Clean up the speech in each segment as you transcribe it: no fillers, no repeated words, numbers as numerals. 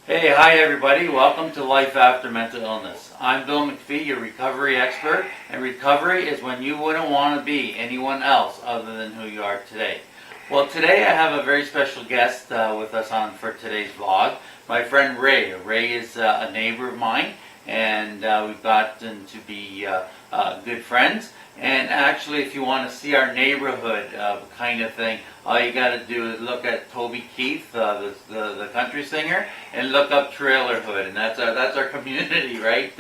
Hey, hi everybody. Welcome to Life After Mental Illness. I'm Bill MacPhee, your recovery expert, and recovery is when you wouldn't want to be anyone else other than who you are today. Well, today I have a very special guest with us on for today's vlog, my friend Ray. Ray is a neighbor of mine, and we've gotten to be good friends. And actually, if you want to see our neighborhood kind of thing, all you got to do is look at Toby Keith, the country singer, and look up Trailerhood, and that's our community, right,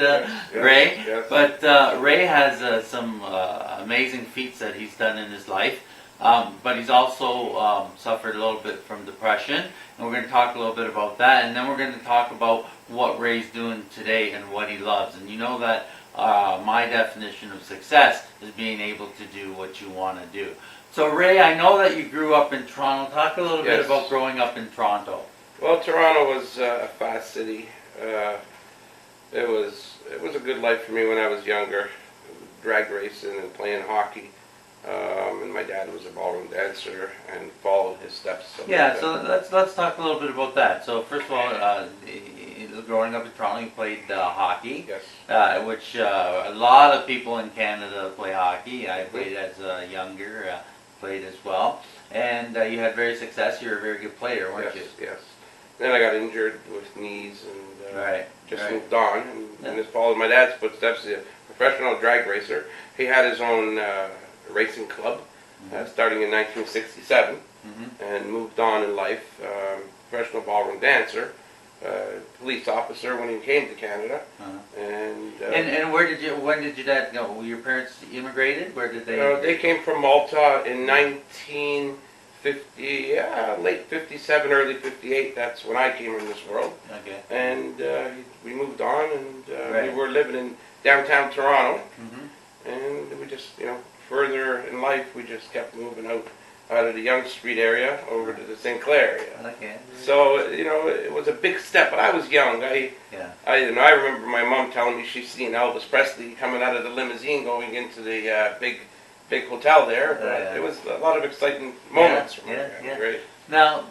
Ray? Yes. But Ray has some amazing feats that he's done in his life, but he's also suffered a little bit from depression, and we're going to talk a little bit about that, and then we're going to talk about what Ray's doing today and what he loves. And you know that my definition of success is being able to do what you want to do. So Ray, I know that you grew up in Toronto. Talk a little bit about growing up in Toronto. Well, Toronto was a fast city. It was a good life for me when I was younger, drag racing and playing hockey. And my dad was a ballroom dancer and followed his steps. Yeah, so let's talk a little bit about that. So first of all, growing up in Toronto, you played hockey. Yes. Which a lot of people in Canada play hockey. I played as younger, played as well, and you had very success. You were a very good player, weren't you? Yes. Then I got injured with knees and moved on and just followed my dad's footsteps. He's a professional drag racer. He had his own racing club starting in 1967 and moved on in life. Professional ballroom dancer. Police officer when he came to Canada, and when did your dad go? Were your parents immigrated? Where did they? They came from Malta in 1950, late 57, early 58. That's when I came in this world. Okay. And we moved on, and we were living in downtown Toronto, and we just, further in life, we just kept moving out of the Yonge Street area over to the St. Clair area. Okay. So, it was a big step, but I was young. I remember my mom telling me she's seen Elvis Presley coming out of the limousine going into the big hotel there. But it was a lot of exciting moments for me. Right? Now,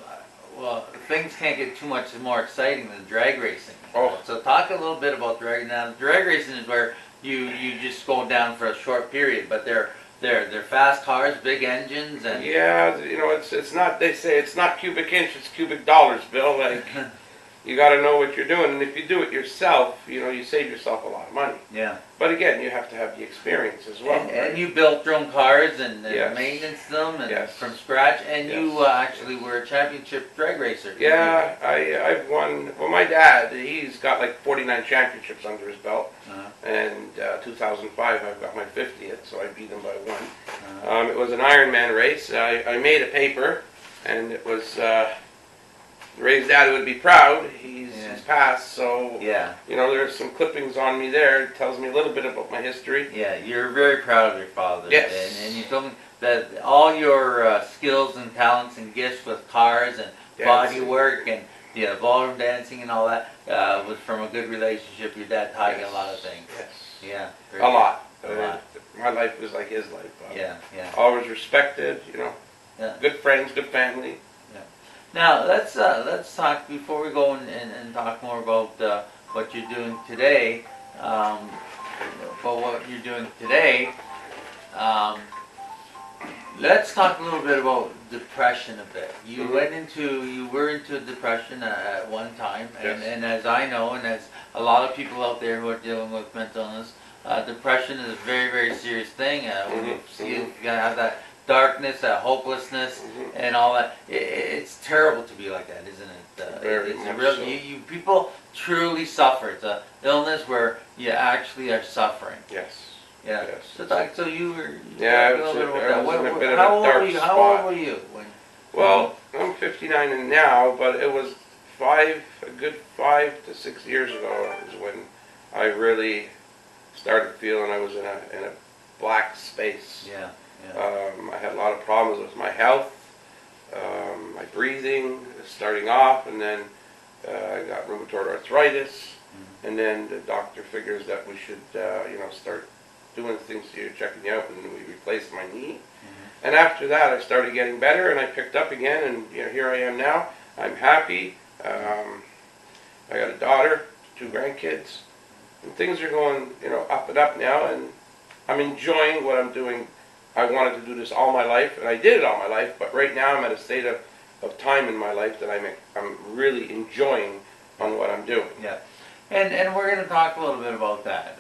well, things can't get too much more exciting than drag racing. Oh. So talk a little bit about drag. Now, drag racing is where you just go down for a short period, but they're fast cars, big engines, and it's not. They say it's not cubic inch, it's cubic dollars, Bill. Like you got to know what you're doing, and if you do it yourself, you save yourself a lot of money. Yeah. But again, you have to have the experience as well. And you built your own cars and maintenance them and from scratch, and you actually were a championship drag racer. Yeah, I've won. Well, my dad, he's got like 49 championships under his belt, and 2005 I've got my 50th, so I beat him by one. It was an Ironman race. I made a paper, and it was Ray's dad would be proud. He's passed, so there's some clippings on me there. It tells me a little bit about my history. Yeah, you're very proud of your father. Yes. And you told me that all your skills and talents and gifts with cars and body work and ballroom dancing and all that was from a good relationship. Your dad taught you a lot of things. Yes. Yeah. A lot. My life was like his life. Always respected. Good friends, good family. Now let's talk before we go and talk more about what you're doing today. Let's talk a little bit about depression a bit. You were into depression at one time, and as I know, and as a lot of people out there who are dealing with mental illness, depression is a very, very serious thing. You gotta have that darkness, that hopelessness, and all that. It's terrible to be like that, isn't it? Very much so. You people truly suffer. It's an illness where you actually are suffering. Yes. Yeah. Yes. So you were. Yeah, a little bit about that. How old were you? Well, I'm 59 now, but it was a good 5 to 6 years ago is when I really started feeling I was in a black space. Yeah. I had a lot of problems with my health, my breathing, starting off, and then I got rheumatoid arthritis, and then the doctor figures that we should, start doing things to you, checking you out, and we replaced my knee. And after that, I started getting better, and I picked up again, and here I am now. I'm happy. I got a daughter, 2 grandkids, and things are going, up and up now, and I'm enjoying what I'm doing. I wanted to do this all my life, and I did it all my life, but right now I'm at a state of time in my life that I'm really enjoying on what I'm doing. Yeah. And we're going to talk a little bit about that.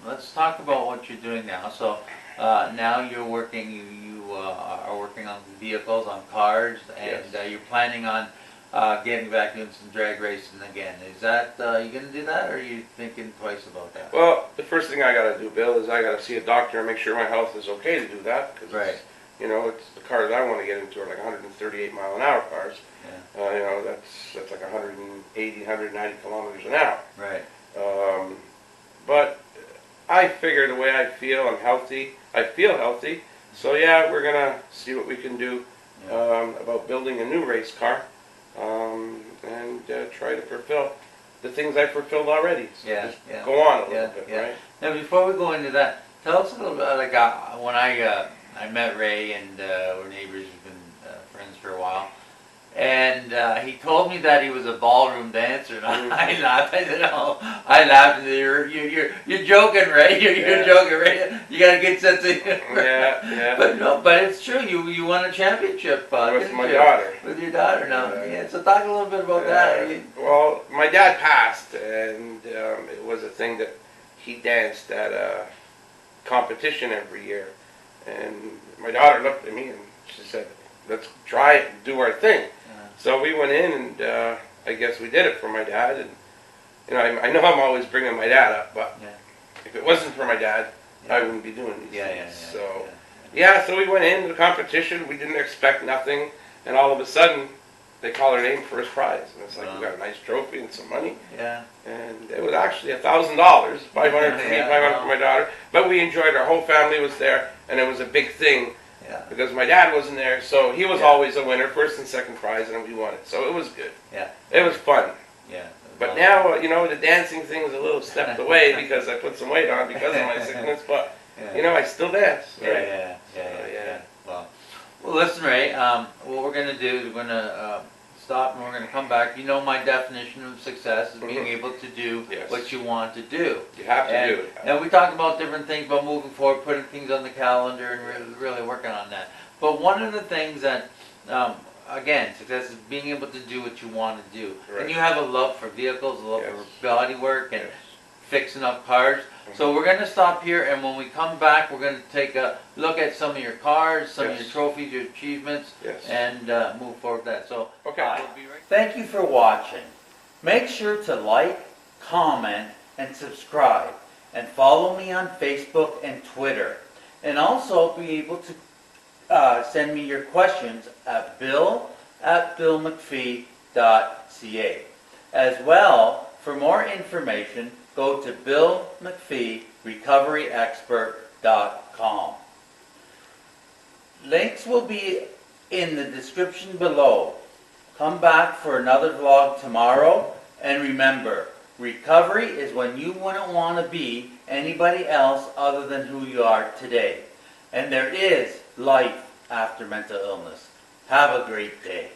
Let's talk about what you're doing now. So now you're working, you are working on vehicles, on cars, and Yes. you're planning on getting back doing some drag racing again. Is that, you going to do that, or are you thinking twice about that? Well, the first thing I got to do, Bill, is I got to see a doctor and make sure my health is okay to do that. Cause Right. it's the cars I want to get into are like 138 mile an hour cars. Yeah. That's like 180, 190 kilometers an hour. Right. But I figure the way I feel, I'm healthy. I feel healthy. So yeah, we're gonna see what we can do about building a new race car, and try to fulfill the things I fulfilled already. So just go on a little bit, right? Now, before we go into that, tell us a little bit. Like when I met Ray, and we're neighbors. We've been friends for a while. And he told me that he was a ballroom dancer, and I laughed. I said, "Oh," I laughed. And you're joking, Ray. You're joking, Ray. You got a good sense of humor. Yeah. But no, but it's true. You won a championship With my daughter. With your daughter, now. Yeah. So talk a little bit about that. Well, my dad passed, and it was a thing that he danced at a competition every year. And my daughter looked at me and she said, "Let's try it and do our thing." So we went in, and I guess we did it for my dad. And I know I'm always bringing my dad up, but if it wasn't for my dad, I wouldn't be doing these things. So we went into the competition. We didn't expect nothing, and all of a sudden, they call her name first prize, and it's like we got a nice trophy and some money. Yeah. And it was actually $1,000, $500 for me, $500 for my daughter. But we enjoyed it. Our whole family was there, and it was a big thing. Yeah. Because my dad wasn't there, so he was always a winner, first and second prize, and we won it. So it was good. Yeah. It was fun. Yeah. But now, the dancing thing's a little stepped away because I put some weight on because of my sickness. But I still dance. Right? Yeah. Well, listen, Ray. What we're gonna do is we're gonna stop and we're gonna come back. My definition of success is being able to do what you want to do. You have to do it. And we talk about different things about moving forward, putting things on the calendar, and really working on that. But one of the things that, again, success is being able to do what you want to do. Right. And you have a love for vehicles, a love for body work, and fixing up cars. So we're going to stop here, and when we come back, we're going to take a look at some of your cars, some of your trophies, your achievements, and move forward with that. So, we'll be right back. Thank you for watching. Make sure to like, comment, and subscribe, and follow me on Facebook and Twitter. And also be able to send me your questions at bill@billmcphee.ca. As well, for more information, go to billmcpheerecoveryexpert.com. Links will be in the description below. Come back for another vlog tomorrow, and remember, recovery is when you wouldn't want to be anybody else other than who you are today. And there is life after mental illness. Have a great day.